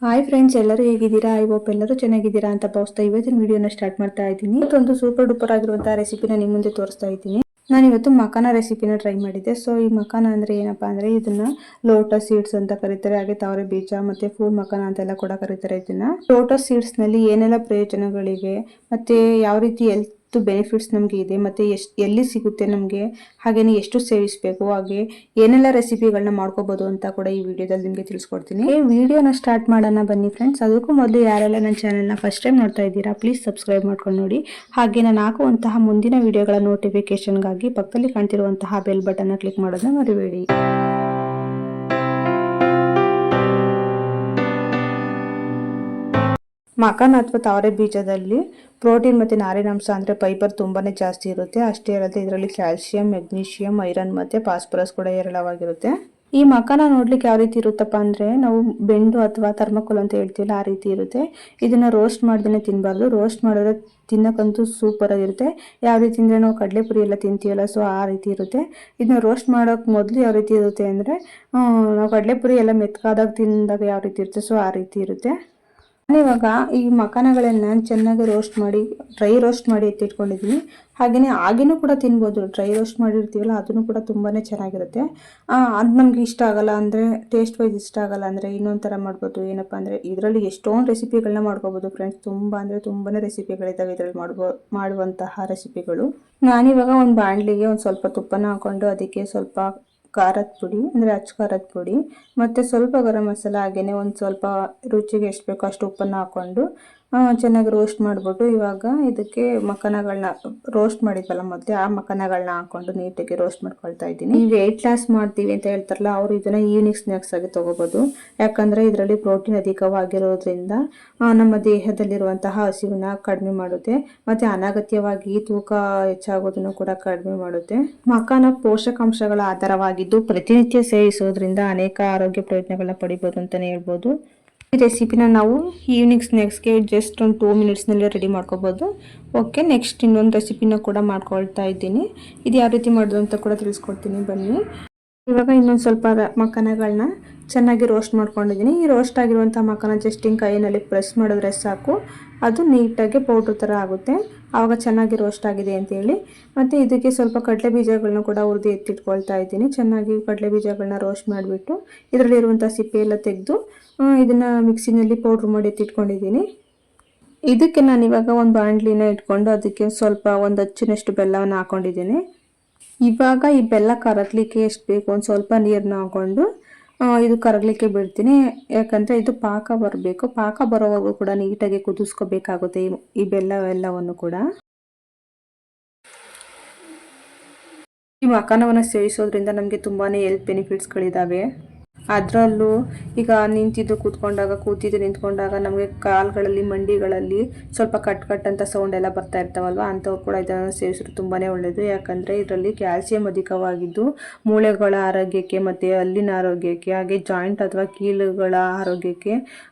Hi friends, ಎಲ್ಲರೂ ಹೇಗಿದ್ದೀರಾ? I hope ಎಲ್ಲರೂ ಚೆನ್ನಾಗಿದ್ದೀರಾ ಅಂತ ಭಾವಿಸ್ತಾ ಇವತ್ತಿನ ವಿಡಿಯೋನ ಸ್ಟಾರ್ಟ್ ಮಾಡ್ತಾ ಇದ್ದೀನಿ. ಇವತ್ತೊಂದು ಸೂಪರ್ ಡೂಪರ್ ಆಗಿರುವಂತಹ ರೆಸಿಪಿನ ನಿಮ್ಮ ಮುಂದೆ ತೋರಿಸ್ತಾ ಇದ್ದೀನಿ. ನಾನು ಇವತ್ತು ಮಖಾನ ರೆಸಿಪಿನ ಟ್ರೈ ಮಾಡಿದ್ದೆ. ಸೊ ಈ ಮಖಾನ ಅಂದ್ರೆ ಏನಪ್ಪಾ ಅಂದ್ರೆ ಇದನ್ನ ಲೋಟಸ್ ಸೀಡ್ಸ್ ಅಂತ ಕರೀತಾರೆ, ಹಾಗೆ ತಾವರೆ ಬೀಜ ಮತ್ತೆ ಫೂಲ್ ಮಖಾನ ಅಂತೆಲ್ಲ ಕೂಡ ಕರೀತಾರೆ. ಇದನ್ನ ಲೋಟಸ್ ಸೀಡ್ಸ್ ನಲ್ಲಿ ಏನೆಲ್ಲ ಪ್ರಯೋಜನಗಳಿವೆ ಮತ್ತೆ ಯಾವ ರೀತಿ ಬೆನಿಫಿಟ್ಸ್ ನಮಗೆ ಇದೆ, ಮತ್ತೆ ಎಲ್ಲಿ ಸಿಗುತ್ತೆ ನಮಗೆ, ಹಾಗೇನೆ ಎಷ್ಟು ಸೇವಿಸಬೇಕು, ಹಾಗೆ ಏನೆಲ್ಲ ರೆಸಿಪಿಗಳನ್ನ ಮಾಡ್ಕೋಬಹುದು ಅಂತ ಕೂಡ ಈ ವಿಡಿಯೋದಲ್ಲಿ ನಿಮಗೆ ತಿಳಿಸ್ಕೊಡ್ತೀನಿ. ಈ ವಿಡಿಯೋನ ಸ್ಟಾರ್ಟ್ ಮಾಡೋಣ ಬನ್ನಿ ಫ್ರೆಂಡ್ಸ್. ಅದಕ್ಕೂ ಮೊದಲು ಯಾರೆಲ್ಲ ನನ್ನ ಚಾನೆಲ್ನ ಫಸ್ಟ್ ಟೈಮ್ ನೋಡ್ತಾ ಇದ್ದೀರಾ ಪ್ಲೀಸ್ ಸಬ್ಸ್ಕ್ರೈಬ್ ಮಾಡ್ಕೊಂಡು ನೋಡಿ. ಹಾಗೆ ನಾನು ಹಾಕುವಂತಹ ಮುಂದಿನ ವಿಡಿಯೋಗಳ ನೋಟಿಫಿಕೇಶನ್ಗಾಗಿ ಪಕ್ಕದಲ್ಲಿ ಕಾಣ್ತಿರುವಂತಹ ಬೆಲ್ ಬಟನ್ ಕ್ಲಿಕ್ ಮಾಡೋದನ್ನ ಮರಿಬೇಡಿ. ಮಖಾನ ಅಥವಾ ತಾವರೆ ಬೀಜದಲ್ಲಿ ಪ್ರೋಟೀನ್ ಮತ್ತು ನಾರಿನಾಂಶ ಅಂದರೆ ಫೈಬರ್ ತುಂಬಾನೇ ಜಾಸ್ತಿ ಇರುತ್ತೆ. ಅಷ್ಟೇ ಅಲ್ಲದೆ ಇದರಲ್ಲಿ ಕ್ಯಾಲ್ಸಿಯಂ, ಮೆಗ್ನೀಷಿಯಂ, ಐರನ್ ಮತ್ತು ಫಾಸ್ಫರಸ್ ಕೂಡ ಹೇರಳವಾಗಿರುತ್ತೆ. ಈ ಮಖಾನ ನೋಡ್ಲಿಕ್ಕೆ ಯಾವ ರೀತಿ ಇರುತ್ತಪ್ಪ ಅಂದರೆ ನಾವು ಬೆಂಡು ಅಥವಾ ಥರ್ಮಕೋಲ್ ಅಂತ ಹೇಳ್ತೀವಲ್ಲ ಆ ರೀತಿ ಇರುತ್ತೆ. ಇದನ್ನು ರೋಸ್ಟ್ ಮಾಡ್ದೇ ತಿನ್ನಬಾರ್ದು. ರೋಸ್ಟ್ ಮಾಡಿದ್ರೆ ತಿನ್ನಕ್ಕಂತೂ ಸೂಪರ್ ಆಗಿರುತ್ತೆ. ಯಾವ ರೀತಿ ಅಂದರೆ ನಾವು ಕಡಲೆಪುರಿ ಎಲ್ಲ ತಿಂತೀವಲ್ಲ, ಸೊ ಆ ರೀತಿ ಇರುತ್ತೆ. ಇದನ್ನ ರೋಸ್ಟ್ ಮಾಡೋಕೆ ಮೊದಲು ಯಾವ ರೀತಿ ಇರುತ್ತೆ ಅಂದರೆ ನಾವು ಕಡಲೆಪುರಿ ಎಲ್ಲ ಮೆತ್ತಗಾದಾಗ ತಿಂದಾಗ ಯಾವ ರೀತಿ ಇರುತ್ತೆ, ಸೊ ಆ ರೀತಿ ಇರುತ್ತೆ. ಇವಾಗ ಈ ಮಖಾನಗಳನ್ನ ಚೆನ್ನಾಗಿ ರೋಸ್ಟ್ ಮಾಡಿ ಡ್ರೈ ರೋಸ್ಟ್ ಮಾಡಿ ಎತ್ತಿಟ್ಕೊಂಡಿದ್ದೀನಿ. ಹಾಗೆಯೇ ಆಗಿನೂ ಕೂಡ ತಿನ್ಬೋದು. ಡ್ರೈ ರೋಸ್ಟ್ ಮಾಡಿರ್ತೀವಲ್ಲ ಅದನ್ನು ಕೂಡ ತುಂಬಾ ಚೆನ್ನಾಗಿರುತ್ತೆ. ಅದು ನಮ್ಗೆ ಇಷ್ಟ ಆಗಲ್ಲ ಅಂದರೆ, ಟೇಸ್ಟ್ ವೈಸ್ ಇಷ್ಟ ಆಗಲ್ಲ ಅಂದರೆ ಇನ್ನೊಂದು ಥರ ಮಾಡ್ಬೋದು. ಏನಪ್ಪ ಅಂದರೆ ಇದರಲ್ಲಿ ಎಷ್ಟೊಂದು ರೆಸಿಪಿಗಳನ್ನ ಮಾಡ್ಕೋಬೋದು ಫ್ರೆಂಡ್ಸ್. ತುಂಬ ಅಂದರೆ ತುಂಬಾ ರೆಸಿಪಿಗಳಿದ್ದಾವೆ ಇದರಲ್ಲಿ ಮಾಡುವಂತಹ ರೆಸಿಪಿಗಳು. ನಾನಿವಾಗ ಒಂದು ಬಾಣಲಿಗೆ ಒಂದು ಸ್ವಲ್ಪ ತುಪ್ಪನ ಹಾಕ್ಕೊಂಡು ಅದಕ್ಕೆ ಸ್ವಲ್ಪ ಖಾರದ ಪುಡಿ ಅಂದರೆ ಅಚ್ಚ ಖಾರದ ಪುಡಿ ಮತ್ತು ಸ್ವಲ್ಪ ಗರಂ ಮಸಾಲ, ಹಾಗೆಯೇ ಒಂದು ಸ್ವಲ್ಪ ರುಚಿಗೆ ಎಷ್ಟು ಬೇಕೋ ಅಷ್ಟು ಉಪ್ಪನ್ನು ಹಾಕ್ಕೊಂಡು ಚೆನ್ನಾಗಿ ರೋಸ್ಟ್ ಮಾಡಿಬಿಟ್ಟು ಇವಾಗ ಇದಕ್ಕೆ ಮಖಾನಗಳನ್ನ ರೋಸ್ಟ್ ಮಾಡಿದ್ವಲ್ಲ ಮೊದಲೇ ಆ ಮಖಾನಗಳನ್ನ ಹಾಕ್ಕೊಂಡು ನೀಟಾಗಿ ರೋಸ್ಟ್ ಮಾಡ್ಕೊಳ್ತಾ ಇದ್ದೀನಿ. ಈ ವೆಯ್ಟ್ ಲಾಸ್ ಮಾಡ್ತೀವಿ ಅಂತ ಹೇಳ್ತಾರಲ್ಲ ಅವರು ಇದನ್ನು ಈವ್ನಿಂಗ್ ಸ್ನ್ಯಾಕ್ಸ್ ಆಗಿ ತೊಗೋಬೋದು. ಯಾಕಂದರೆ ಇದರಲ್ಲಿ ಪ್ರೋಟೀನ್ ಅಧಿಕವಾಗಿರೋದ್ರಿಂದ ನಮ್ಮ ದೇಹದಲ್ಲಿರುವಂತಹ ಹಸಿವನ್ನ ಕಡಿಮೆ ಮಾಡುತ್ತೆ ಮತ್ತು ಅನಗತ್ಯವಾಗಿ ತೂಕ ಹೆಚ್ಚಾಗೋದನ್ನು ಕೂಡ ಕಡಿಮೆ ಮಾಡುತ್ತೆ. ಮಖಾನ ಪೋಷಕಾಂಶಗಳ ಆಧಾರವಾಗಿದ್ದು ಪ್ರತಿನಿತ್ಯ ಸೇವಿಸೋದ್ರಿಂದ ಅನೇಕ ಆರೋಗ್ಯ ಪ್ರಯೋಜನಗಳನ್ನ ಪಡಿಬೋದು ಅಂತಲೇ ಹೇಳ್ಬೋದು. ಈ ರೆಸಿಪಿನ ನಾವು ಈವ್ನಿಂಗ್ ಸ್ನ್ಯಾಕ್ಸ್ಗೆ ಜಸ್ಟ್ ಒಂದು 2 ಮಿನಿಟ್ಸ್ನಲ್ಲೇ ರೆಡಿ ಮಾಡ್ಕೋಬೋದು. ಓಕೆ, ನೆಕ್ಸ್ಟ್ ಇನ್ನೊಂದು ರೆಸಿಪಿನ ಕೂಡ ಮಾಡ್ಕೊಳ್ತಾ ಇದ್ದೀನಿ. ಇದು ಯಾವ ರೀತಿ ಮಾಡೋದು ಅಂತ ಕೂಡ ತಿಳಿಸ್ಕೊಡ್ತೀನಿ ಬನ್ನಿ. ಇವಾಗ ಇನ್ನೊಂದು ಸ್ವಲ್ಪ ಮಖಾನಗಳನ್ನ ಚೆನ್ನಾಗಿ ರೋಸ್ಟ್ ಮಾಡ್ಕೊಂಡಿದ್ದೀನಿ. ಈ ರೋಸ್ಟ್ ಆಗಿರುವಂಥ ಮಖಾನ ಜಸ್ಟ್ ಹಿಂಗೆ ಕೈಯಲ್ಲಿ ಪ್ರೆಸ್ ಮಾಡಿದ್ರೆ ಸಾಕು, ಅದು ನೀಟಾಗಿ ಪೌಡ್ರ್ ಥರ ಆಗುತ್ತೆ. ಆವಾಗ ಚೆನ್ನಾಗಿ ರೋಸ್ಟ್ ಆಗಿದೆ ಅಂತೇಳಿ. ಮತ್ತು ಇದಕ್ಕೆ ಸ್ವಲ್ಪ ಕಡಲೆ ಬೀಜಗಳನ್ನ ಕೂಡ ಹುರಿದು ಎತ್ತಿಟ್ಕೊಳ್ತಾ ಇದ್ದೀನಿ. ಚೆನ್ನಾಗಿ ಕಡಲೆ ಬೀಜಗಳನ್ನ ರೋಸ್ಟ್ ಮಾಡಿಬಿಟ್ಟು ಇದರಲ್ಲಿರುವಂಥ ಸಿಪ್ಪೆ ಎಲ್ಲ ತೆಗೆದು ಇದನ್ನು ಮಿಕ್ಸಿನಲ್ಲಿ ಪೌಡ್ರ್ ಮಾಡಿ ಎತ್ತಿಟ್ಕೊಂಡಿದ್ದೀನಿ. ಇದಕ್ಕೆ ನಾನಿವಾಗ ಒಂದು ಬಾಣಲಿನ ಇಟ್ಕೊಂಡು ಅದಕ್ಕೆ ಸ್ವಲ್ಪ ಒಂದು ಅಚ್ಚಿನಷ್ಟು ಬೆಲ್ಲವನ್ನು ಹಾಕ್ಕೊಂಡಿದ್ದೀನಿ. ಇವಾಗ ಈ ಬೆಲ್ಲ ಕರಗಲಿಕ್ಕೆ ಎಷ್ಟು ಬೇಕು ಒಂದು ಸ್ವಲ್ಪ ನೀರನ್ನ ಹಾಕ್ಕೊಂಡು ಇದು ಕರಗಲಿಕ್ಕೆ ಬಿಡ್ತೀನಿ. ಯಾಕಂದರೆ ಇದು ಪಾಕ ಬರಬೇಕು. ಪಾಕ ಬರೋವರೆಗೂ ಕೂಡ ನೀಟಾಗಿ ಕುದಿಸ್ಕೋಬೇಕಾಗುತ್ತೆ ಈ ಬೆಲ್ಲವನ್ನು ಕೂಡ. ಈ ಮಖಾನವನ್ನು ಸೇವಿಸೋದ್ರಿಂದ ನಮಗೆ ತುಂಬಾ ಹೆಲ್ತ್ ಬೆನಿಫಿಟ್ಸ್ಗಳಿದ್ದಾವೆ. ಅದರಲ್ಲೂ ಈಗ ಕೂತಿದ್ದು ನಿಂತ್ಕೊಂಡಾಗ ನಮಗೆ ಕಾಲುಗಳಲ್ಲಿ ಮಂಡಿಗಳಲ್ಲಿ ಸ್ವಲ್ಪ ಕಟ್ ಅಂತ ಸೌಂಡ್ ಎಲ್ಲ ಬರ್ತಾ ಇರ್ತಾವಲ್ವ, ಅಂಥವ್ರು ಕೂಡ ಇದನ್ನು ಸೇವಿಸಿದ್ರೆ ತುಂಬಾ ಒಳ್ಳೆಯದು. ಯಾಕಂದರೆ ಇದರಲ್ಲಿ ಕ್ಯಾಲ್ಸಿಯಂ ಅಧಿಕವಾಗಿದ್ದು ಮೂಳೆಗಳ ಆರೋಗ್ಯಕ್ಕೆ ಮತ್ತು ಹಲ್ಲಿನ ಆರೋಗ್ಯಕ್ಕೆ, ಹಾಗೆ ಜಾಯಿಂಟ್ ಅಥವಾ ಕೀಲುಗಳ ಆರೋಗ್ಯಕ್ಕೆ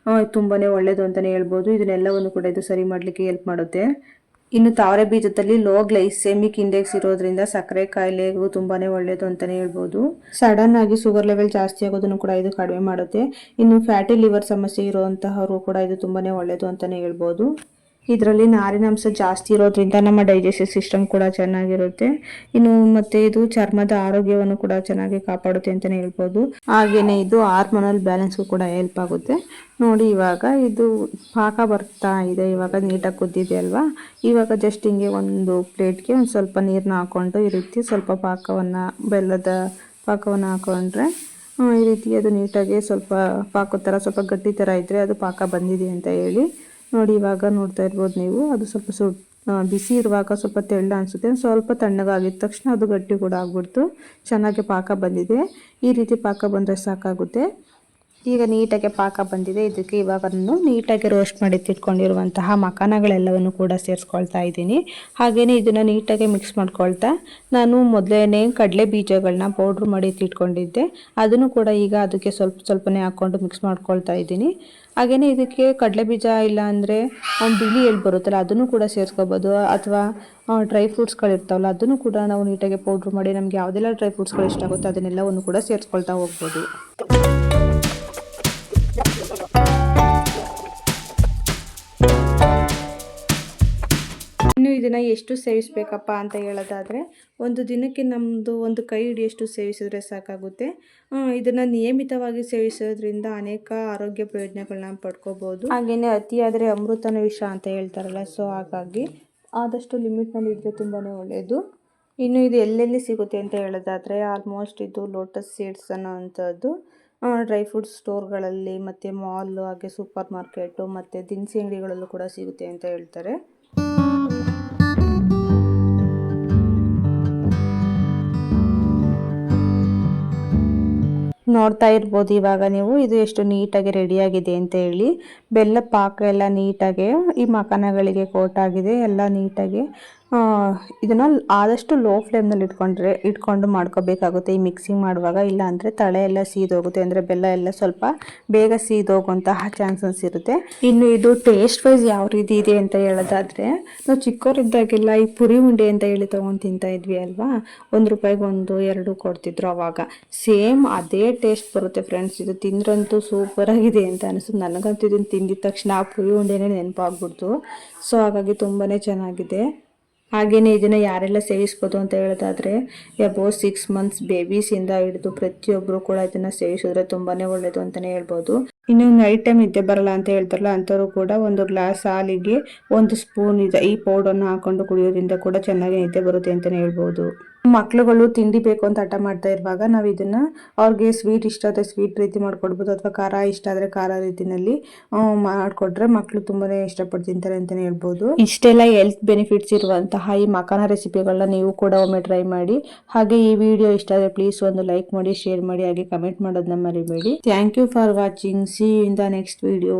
ತುಂಬಾ ಒಳ್ಳೆಯದು ಅಂತಲೇ ಹೇಳ್ಬೋದು. ಇದನ್ನೆಲ್ಲವನ್ನು ಕೂಡ ಇದು ಸರಿ ಮಾಡಲಿಕ್ಕೆ ಹೆಲ್ಪ್ ಮಾಡುತ್ತೆ. ಇನ್ನು ತಾವರೆ ಬೀಜದಲ್ಲಿ ಲೋ ಗ್ಲೈಸೆಮಿಕ್ ಇಂಡೆಕ್ಸ್ ಇರೋದ್ರಿಂದ ಸಕ್ಕರೆ ಕಾಯಿಲೆಗೂ ತುಂಬಾನೇ ಒಳ್ಳೆಯದು ಅಂತಲೇ ಹೇಳ್ಬೋದು. ಸಡನ್ ಆಗಿ ಶುಗರ್ ಲೆವೆಲ್ ಜಾಸ್ತಿ ಆಗೋದನ್ನು ಕೂಡ ಇದು ಕಡಿಮೆ ಮಾಡುತ್ತೆ. ಇನ್ನು ಫ್ಯಾಟಿ ಲಿವರ್ ಸಮಸ್ಯೆ ಇರುವಂತಹವರು ಕೂಡ ಇದು ತುಂಬಾನೇ ಒಳ್ಳೆಯದು ಅಂತಲೇ ಹೇಳ್ಬೋದು. ಇದರಲ್ಲಿ ನಾರಿನಾಂಶ ಜಾಸ್ತಿ ಇರೋದ್ರಿಂದ ನಮ್ಮ ಡೈಜೆಸ್ಟಿವ್ ಸಿಸ್ಟಮ್ ಕೂಡ ಚೆನ್ನಾಗಿರುತ್ತೆ. ಇನ್ನು ಮತ್ತೆ ಇದು ಚರ್ಮದ ಆರೋಗ್ಯವನ್ನು ಕೂಡ ಚೆನ್ನಾಗಿ ಕಾಪಾಡುತ್ತೆ ಅಂತಲೇ ಹೇಳ್ಬೋದು. ಹಾಗೆಯೇ ಇದು ಹಾರ್ಮೋನಲ್ ಬ್ಯಾಲೆನ್ಸ್ಗೂ ಕೂಡ ಹೆಲ್ಪ್ ಆಗುತ್ತೆ. ನೋಡಿ ಇವಾಗ ಇದು ಪಾಕ ಬರ್ತಾ ಇದೆ. ಇವಾಗ ನೀಟಾಗಿ ಕುದ್ದಿದೆ ಅಲ್ವಾ. ಇವಾಗ ಜಸ್ಟ್ ಹಿಂಗೆ ಒಂದು ಪ್ಲೇಟ್ಗೆ ಒಂದು ಸ್ವಲ್ಪ ನೀರನ್ನ ಹಾಕ್ಕೊಂಡು ಈ ರೀತಿ ಸ್ವಲ್ಪ ಬೆಲ್ಲದ ಪಾಕವನ್ನು ಹಾಕೊಂಡ್ರೆ ಈ ರೀತಿ ಅದು ನೀಟಾಗಿ ಸ್ವಲ್ಪ ಪಾಕದ ಥರ ಸ್ವಲ್ಪ ಗಟ್ಟಿ ಥರ ಇದ್ದರೆ ಅದು ಪಾಕ ಬಂದಿದೆ ಅಂತ ಹೇಳಿ. ನೋಡಿ ಇವಾಗ ನೋಡ್ತಾ ಇರ್ಬೋದು ನೀವು, ಅದು ಸ್ವಲ್ಪ ಬಿಸಿ ಇರುವಾಗ ಸ್ವಲ್ಪ ತೆಳ್ಳ ಅನಿಸುತ್ತೆ. ಸ್ವಲ್ಪ ತಣ್ಣಗಾಗಿದ ತಕ್ಷಣ ಅದು ಗಟ್ಟಿ ಕೂಡ ಆಗ್ಬಿಡ್ತು. ಚೆನ್ನಾಗಿ ಪಾಕ ಬಂದಿದೆ. ಈ ರೀತಿ ಪಾಕ ಬಂದರೆ ಸಾಕಾಗುತ್ತೆ. ಈಗ ನೀಟಾಗಿ ಪಾಕ ಬಂದಿದೆ. ಇದಕ್ಕೆ ಇವಾಗ ನಾನು ನೀಟಾಗಿ ರೋಸ್ಟ್ ಮಾಡಿ ತಿಟ್ಕೊಂಡಿರುವಂತಹ ಮಖಾನಗಳೆಲ್ಲವನ್ನು ಕೂಡ ಸೇರಿಸ್ಕೊಳ್ತಾ ಇದ್ದೀನಿ. ಹಾಗೆಯೇ ಇದನ್ನು ನೀಟಾಗಿ ಮಿಕ್ಸ್ ಮಾಡ್ಕೊಳ್ತಾ ನಾನು ಮೊದಲೇ ಕಡಲೆ ಬೀಜಗಳನ್ನ ಪೌಡ್ರ್ ಮಾಡಿ ತಿಟ್ಕೊಂಡಿದ್ದೆ, ಅದನ್ನು ಕೂಡ ಈಗ ಅದಕ್ಕೆ ಸ್ವಲ್ಪನೇ ಹಾಕ್ಕೊಂಡು ಮಿಕ್ಸ್ ಮಾಡ್ಕೊಳ್ತಾ ಇದ್ದೀನಿ. ಹಾಗೆಯೇ ಇದಕ್ಕೆ ಕಡಲೆ ಬೀಜ ಇಲ್ಲ ಅಂದರೆ ಬಿಳಿ ಎಳ್ಳು ಬರುತ್ತಲ್ಲ ಅದನ್ನು ಕೂಡ ಸೇರಿಸ್ಕೋಬೋದು. ಅಥವಾ ಡ್ರೈ ಫ್ರೂಟ್ಸ್ಗಳಿರ್ತಾವಲ್ಲ ಅದನ್ನು ಕೂಡ ನಾವು ನೀಟಾಗಿ ಪೌಡ್ರ್ ಮಾಡಿ ನಮಗೆ ಯಾವುದೆಲ್ಲ ಡ್ರೈ ಫ್ರೂಟ್ಸ್ಗಳು ಇಷ್ಟ ಆಗುತ್ತೆ ಅದನ್ನೆಲ್ಲವನ್ನು ಕೂಡ ಸೇರಿಸ್ಕೊಳ್ತಾ ಹೋಗ್ಬೋದು. ಇನ್ನು ಇದನ್ನು ಎಷ್ಟು ಸೇವಿಸಬೇಕಪ್ಪ ಅಂತ ಹೇಳೋದಾದರೆ, ಒಂದು ದಿನಕ್ಕೆ ನಮ್ಮದು ಒಂದು ಕೈ ಹಿಡಿಯಷ್ಟು ಸೇವಿಸಿದ್ರೆ ಸಾಕಾಗುತ್ತೆ. ಇದನ್ನು ನಿಯಮಿತವಾಗಿ ಸೇವಿಸೋದ್ರಿಂದ ಅನೇಕ ಆರೋಗ್ಯ ಪ್ರಯೋಜನಗಳನ್ನ ಪಡ್ಕೋಬೋದು. ಹಾಗೆಯೇ ಅತಿಯಾದರೆ ಅಮೃತನ ವಿಷ ಅಂತ ಹೇಳ್ತಾರಲ್ಲ, ಸೊ ಹಾಗಾಗಿ ಆದಷ್ಟು ಲಿಮಿಟ್ನಲ್ಲಿ ಇದ್ದರೆ ತುಂಬಾ ಒಳ್ಳೆಯದು. ಇನ್ನು ಇದು ಎಲ್ಲೆಲ್ಲಿ ಸಿಗುತ್ತೆ ಅಂತ ಹೇಳೋದಾದರೆ, ಆಲ್ಮೋಸ್ಟ್ ಇದು ಲೋಟಸ್ ಸೀಡ್ಸ್ ಅನ್ನೋ ಅಂಥದ್ದು ಡ್ರೈ ಫ್ರೂಟ್ಸ್ ಸ್ಟೋರ್ಗಳಲ್ಲಿ ಮತ್ತು ಮಾಲ್ ಹಾಗೆ ಸೂಪರ್ ಮಾರ್ಕೆಟು ಮತ್ತು ದಿನಸಿ ಅಂಗಡಿಗಳಲ್ಲೂ ಕೂಡ ಸಿಗುತ್ತೆ ಅಂತ ಹೇಳ್ತಾರೆ. ನೋಡ್ತಾ ಇರ್ಬೋದು ಇವಾಗ ನೀವು, ಇದು ಎಷ್ಟು ನೀಟಾಗಿ ರೆಡಿಯಾಗಿದೆ ಅಂತ ಹೇಳಿ. ಬೆಲ್ಲ ಪಾಕ ಎಲ್ಲ ನೀಟಾಗಿ ಈ ಮಖಾನಗಳಿಗೆ ಕೋಟ್ ಆಗಿದೆ, ಎಲ್ಲ ನೀಟಾಗಿ. ಇದನ್ನು ಆದಷ್ಟು ಲೋ ಫ್ಲೇಮ್ನಲ್ಲಿ ಇಟ್ಕೊಂಡು ಮಾಡ್ಕೋಬೇಕಾಗುತ್ತೆ ಈ ಮಿಕ್ಸಿಂಗ್ ಮಾಡುವಾಗ. ಇಲ್ಲ ಅಂದರೆ ತಳೆ ಎಲ್ಲ ಸೀದೋಗುತ್ತೆ, ಅಂದರೆ ಬೆಲ್ಲ ಎಲ್ಲ ಸ್ವಲ್ಪ ಬೇಗ ಸೀದೋಗುವಂತಹ ಚಾನ್ಸಸ್ ಇರುತ್ತೆ. ಇನ್ನು ಇದು ಟೇಸ್ಟ್ ವೈಸ್ ಯಾವ ರೀತಿ ಇದೆ ಅಂತ ಹೇಳೋದಾದರೆ, ನಾವು ಚಿಕ್ಕವರಿದ್ದಾಗೆಲ್ಲ ಈ ಪುರಿ ಉಂಡೆ ಅಂತ ಹೇಳಿ ತೊಗೊಂಡು ತಿಂತಾ ಇದ್ವಿ ಅಲ್ವಾ, 1 ರೂಪಾಯಿಗೆ 1 2 ಕೊಡ್ತಿದ್ರು ಅವಾಗ. ಸೇಮ್ ಅದೇ ಟೇಸ್ಟ್ ಬರುತ್ತೆ ಫ್ರೆಂಡ್ಸ್. ಇದು ತಿಂದ್ರಂತೂ ಸೂಪರ್ ಆಗಿದೆ ಅಂತ ಅನಿಸುತ್ತೆ. ನನಗಂತೂ ಇದನ್ನು ತಿಂದಿದ ತಕ್ಷಣ ಆ ಪುರಿ ಉಂಡೆನೇ ನೆನಪಾಗ್ಬಿಡ್ತು. ಸೊ ಹಾಗಾಗಿ ತುಂಬಾ ಚೆನ್ನಾಗಿದೆ. ಹಾಗೆಯೇ ಇದನ್ನು ಯಾರೆಲ್ಲ ಸೇವಿಸ್ಬೋದು ಅಂತ ಹೇಳೋದಾದರೆ, ಅಬೌವ್ 6 ಮಂತ್ಸ್ ಬೇಬೀಸಿಂದ ಹಿಡಿದು ಪ್ರತಿಯೊಬ್ಬರು ಕೂಡ ಇದನ್ನು ಸೇವಿಸಿದ್ರೆ ತುಂಬಾ ಒಳ್ಳೆಯದು ಅಂತಲೇ ಹೇಳ್ಬೋದು. ಇನ್ನು ನೈಟ್ ಟೈಮ್ ನಿದ್ದೆ ಬರಲ್ಲ ಅಂತ ಹೇಳ್ತಾರಲ್ಲ, ಅಂಥವ್ರು ಕೂಡ 1 ಗ್ಲಾಸ್ ಹಾಲಿಗೆ 1 ಸ್ಪೂನ್ ಈ ಪೌಡರ್ನ ಹಾಕೊಂಡು ಕುಡಿಯೋದ್ರಿಂದ ಕೂಡ ಚೆನ್ನಾಗಿ ನಿದ್ದೆ ಬರುತ್ತೆ ಅಂತಲೇ ಹೇಳ್ಬೋದು. ಮಕ್ಳುಗಳು ತಿಂಡಿ ಬೇಕು ಅಂತ ಹಠ ಮಾಡ್ತಾ ಇರುವಾಗ ನಾವು ಇದನ್ನು ಅವ್ರಿಗೆ ಸ್ವೀಟ್ ಇಷ್ಟ ಆದರೆ ಸ್ವೀಟ್ ರೀತಿ ಮಾಡ್ಕೊಡ್ಬೋದು, ಅಥವಾ ಖಾರ ಇಷ್ಟ ಆದರೆ ಖಾರ ರೀತಿಯಲ್ಲಿ ಮಾಡಿಕೊಟ್ರೆ ಮಕ್ಕಳು ತುಂಬಾ ಇಷ್ಟಪಟ್ಟು ತಿಂತಾರೆ ಅಂತಲೇ ಹೇಳ್ಬೋದು. ಇಷ್ಟೆಲ್ಲ ಹೆಲ್ತ್ ಬೆನಿಫಿಟ್ಸ್ ಇರುವಂತಹ ಈ ಮಖಾನ ರೆಸಿಪಿಗಳನ್ನ ನೀವು ಕೂಡ ಒಮ್ಮೆ ಟ್ರೈ ಮಾಡಿ. ಹಾಗೆ ಈ ವಿಡಿಯೋ ಇಷ್ಟ ಆದರೆ ಪ್ಲೀಸ್ ಒಂದು ಲೈಕ್ ಮಾಡಿ, ಶೇರ್ ಮಾಡಿ, ಹಾಗೆ ಕಮೆಂಟ್ ಮಾಡೋದನ್ನ ಮರಿಬೇಡಿ. Thank you for watching. See you in the next video.